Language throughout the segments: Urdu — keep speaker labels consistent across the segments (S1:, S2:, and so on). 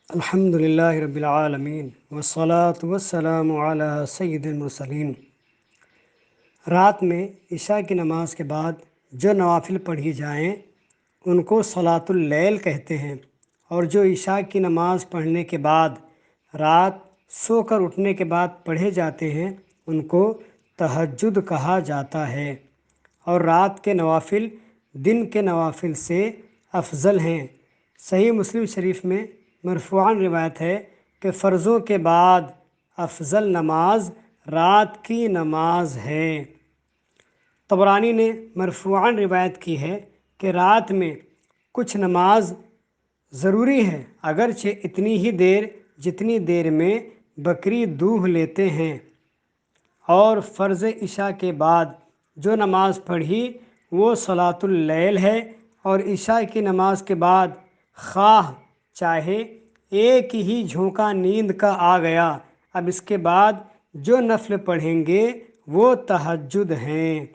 S1: الحمد للہ رب العالمین والصلاة والسلام علی سید المرسلین۔ رات میں عشاء کی نماز کے بعد جو نوافل پڑھی جائیں ان کو صلاۃ اللیل کہتے ہیں، اور جو عشاء کی نماز پڑھنے کے بعد رات سو کر اٹھنے کے بعد پڑھے جاتے ہیں ان کو تہجد کہا جاتا ہے۔ اور رات کے نوافل دن کے نوافل سے افضل ہیں۔ صحیح مسلم شریف میں مرفوعاً روایت ہے کہ فرضوں کے بعد افضل نماز رات کی نماز ہے۔ طبرانی نے مرفوعاً روایت کی ہے کہ رات میں کچھ نماز ضروری ہے، اگرچہ اتنی ہی دیر جتنی دیر میں بکری دودھ لیتے ہیں، اور فرض عشاء کے بعد جو نماز پڑھی وہ صلاۃ اللیل ہے۔ اور عشاء کی نماز کے بعد خواہ چاہے ایک ہی جھونکا نیند کا آ گیا، اب اس کے بعد جو نفل پڑھیں گے وہ تہجد ہیں۔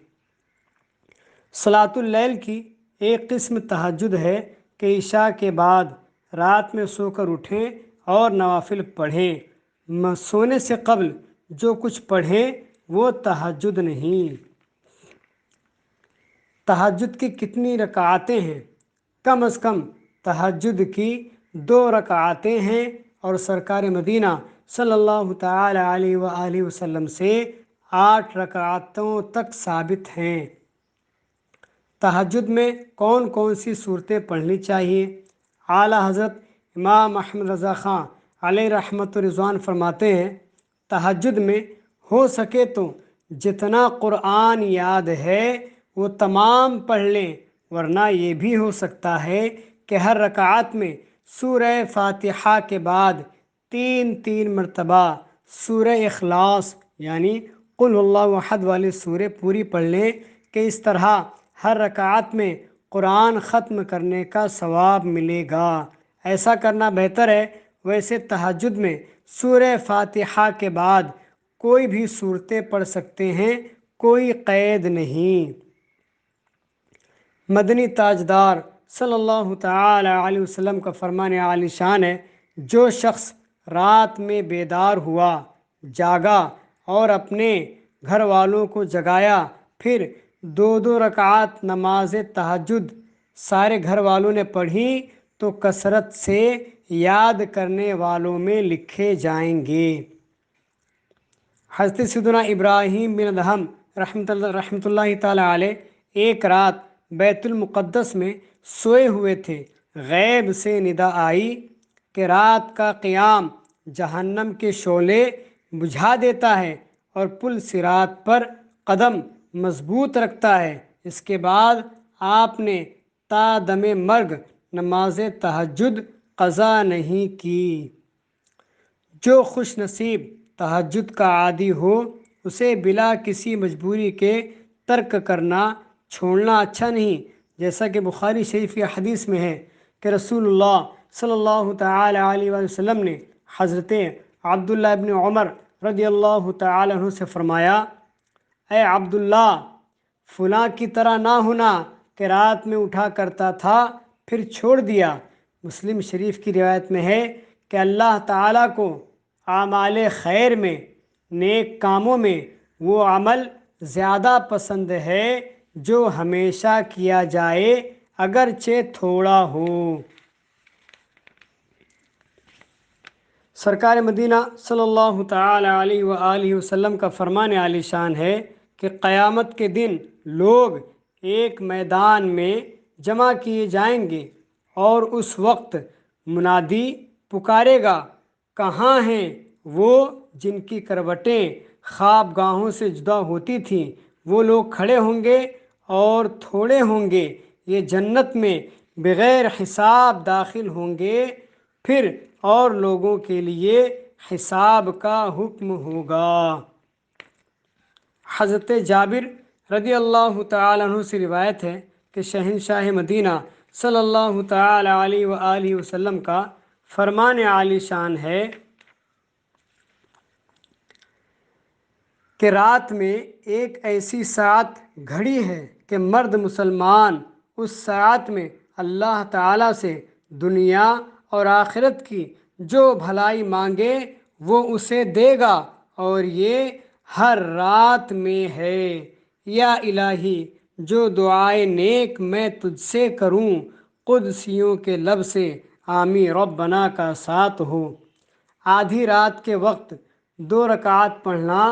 S1: صلاۃ اللیل کی ایک قسم تہجد ہے کہ عشاء کے بعد رات میں سو کر اٹھیں اور نوافل پڑھیں۔ سونے سے قبل جو کچھ پڑھیں وہ تہجد نہیں۔ تہجد کی کتنی رکعتیں ہیں؟ کم از کم تہجد کی 2 رکعتیں ہیں، اور سرکار مدینہ صلی اللہ تعالی علیہ وآلہ وسلم سے 8 رکعتوں تک ثابت ہیں۔ تہجد میں کون کون سی صورتیں پڑھنی چاہیے؟ اعلیٰ حضرت امام احمد رضا خان علیہ رحمت و رضوان فرماتے ہیں، تہجد میں ہو سکے تو جتنا قرآن یاد ہے وہ تمام پڑھ لیں، ورنہ یہ بھی ہو سکتا ہے کہ ہر رکعت میں سورہ فاتحہ کے بعد 3 مرتبہ سورہ اخلاص یعنی قل اللہ احد والی سورہ پوری پڑھ لیں، کہ اس طرح ہر رکعت میں قرآن ختم کرنے کا ثواب ملے گا۔ ایسا کرنا بہتر ہے۔ ویسے تہجد میں سورہ فاتحہ کے بعد کوئی بھی صورتیں پڑھ سکتے ہیں، کوئی قید نہیں۔ مدنی تاجدار صلی اللہ تعالی علیہ وسلم کا فرمان عالی شان ہے، جو شخص رات میں بیدار ہوا، جاگا اور اپنے گھر والوں کو جگایا، پھر 2 رکعت نماز تہجد سارے گھر والوں نے پڑھی تو کثرت سے یاد کرنے والوں میں لکھے جائیں گے۔ حضرت سیدنا ابراہیم بن ادہم رحمۃ اللہ تعالی علیہ ایک رات بیت المقدس میں سوئے ہوئے تھے۔ غیب سے ندا آئی کہ رات کا قیام جہنم کے شعلے بجھا دیتا ہے اور پل صراط پر قدم مضبوط رکھتا ہے۔ اس کے بعد آپ نے تا دم مرگ نماز تہجد قضا نہیں کی۔ جو خوش نصیب تہجد کا عادی ہو اسے بلا کسی مجبوری کے ترک کرنا چھوڑنا اچھا نہیں، جیسا کہ بخاری شریف کی حدیث میں ہے کہ رسول اللہ صلی اللہ تعالی علیہ وآلہ وسلم نے حضرت عبداللہ ابن عمر رضی اللہ تعالی عنہ سے فرمایا، اے عبداللہ، فلاں کی طرح نہ ہونا کہ رات میں اٹھا کرتا تھا پھر چھوڑ دیا۔ مسلم شریف کی روایت میں ہے کہ اللہ تعالیٰ کو اعمال خیر میں، نیک کاموں میں وہ عمل زیادہ پسند ہے جو ہمیشہ کیا جائے اگرچہ تھوڑا ہو۔ سرکار مدینہ صلی اللہ تعالی علیہ وآلہ وسلم کا فرمان عالی شان ہے کہ قیامت کے دن لوگ ایک میدان میں جمع کیے جائیں گے، اور اس وقت منادی پکارے گا، کہاں ہیں وہ جن کی کروٹیں خواب گاہوں سے جدا ہوتی تھیں؟ وہ لوگ کھڑے ہوں گے اور تھوڑے ہوں گے، یہ جنت میں بغیر حساب داخل ہوں گے، پھر اور لوگوں کے لیے حساب کا حکم ہوگا۔ حضرت جابر رضی اللہ تعالی عنہ سے روایت ہے کہ شہنشاہ مدینہ صلی اللہ تعالی علیہ وآلہ وسلم کا فرمان عالی شان ہے کہ رات میں ایک ایسی ساعت گھڑی ہے کہ مرد مسلمان اس ساعت میں اللہ تعالیٰ سے دنیا اور آخرت کی جو بھلائی مانگے وہ اسے دے گا اور یہ ہر رات میں ہے۔ یا الہی جو دعائے نیک میں تجھ سے کروں قدسیوں کے لب سے آمین ربنا کا ساتھ ہو۔ آدھی رات کے وقت 2 رکعات پڑھنا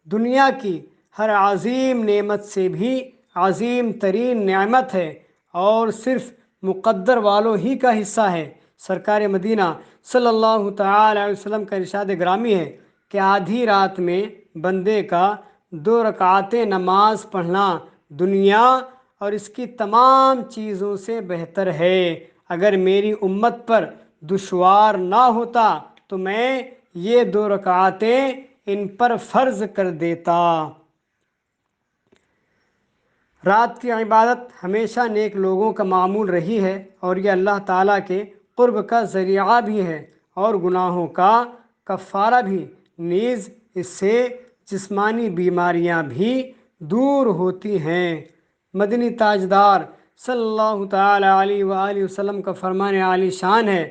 S1: دنیا کی ہر عظیم نعمت سے بھی عظیم ترین نعمت ہے اور صرف مقدر والوں ہی کا حصہ ہے۔ سرکار مدینہ صلی اللہ تعالی علیہ وسلم کا ارشاد گرامی ہے کہ آدھی رات میں بندے کا 2 رکعتیں نماز پڑھنا دنیا اور اس کی تمام چیزوں سے بہتر ہے۔ اگر میری امت پر دشوار نہ ہوتا تو میں یہ 2 رکعتیں ان پر فرض کر دیتا۔ رات کی عبادت ہمیشہ نیک لوگوں کا معمول رہی ہے اور یہ اللہ تعالیٰ کے قرب کا ذریعہ بھی ہے اور گناہوں کا کفارہ بھی، نیز اس سے جسمانی بیماریاں بھی دور ہوتی ہیں۔ مدنی تاجدار صلی اللہ تعالی علیہ وآلہ وسلم کا فرمان عالی شان ہے،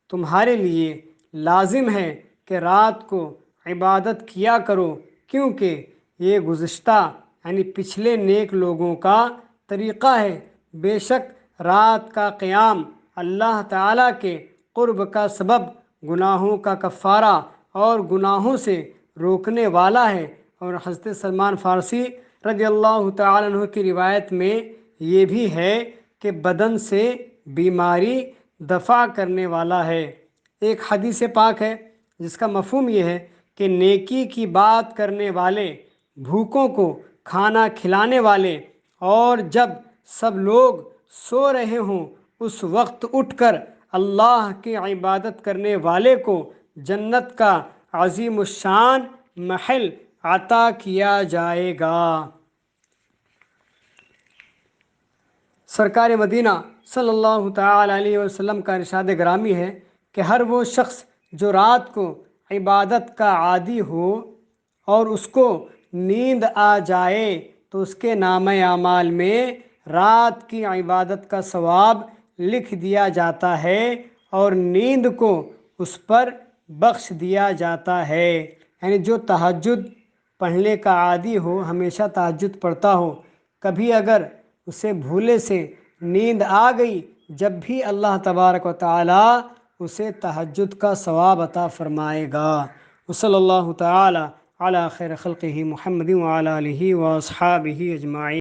S1: تمہارے لیے لازم ہے کہ رات کو عبادت کیا کرو، کیونکہ یہ گزشتہ یعنی پچھلے نیک لوگوں کا طریقہ ہے۔ بے شک رات کا قیام اللہ تعالیٰ کے قرب کا سبب، گناہوں کا کفارہ اور گناہوں سے روکنے والا ہے۔ اور حضرت سلمان فارسی رضی اللہ تعالیٰ عنہ کی روایت میں یہ بھی ہے کہ بدن سے بیماری دفع کرنے والا ہے۔ ایک حدیث پاک ہے جس کا مفہوم یہ ہے کہ نیکی کی بات کرنے والے، بھوکوں کو کھانا کھلانے والے، اور جب سب لوگ سو رہے ہوں اس وقت اٹھ کر اللہ کی عبادت کرنے والے کو جنت کا عظیم الشان محل عطا کیا جائے گا۔ سرکار مدینہ صلی اللہ تعالی علیہ وسلم کا ارشاد گرامی ہے کہ ہر وہ شخص جو رات کو عبادت کا عادی ہو اور اس کو نیند آ جائے تو اس کے نامہ اعمال میں رات کی عبادت کا ثواب لکھ دیا جاتا ہے اور نیند کو اس پر بخش دیا جاتا ہے۔ یعنی جو تہجد پڑھنے کا عادی ہو، ہمیشہ تہجد پڑھتا ہو، کبھی اگر اسے بھولے سے نیند آ گئی، جب بھی اللہ تبارک و تعالی اسے تہجد کا ثواب عطا فرمائے گا۔ وصلی اللہ تعالی علی خیر خلقہ محمد وعلی آلہ واصحابہ اجمعین۔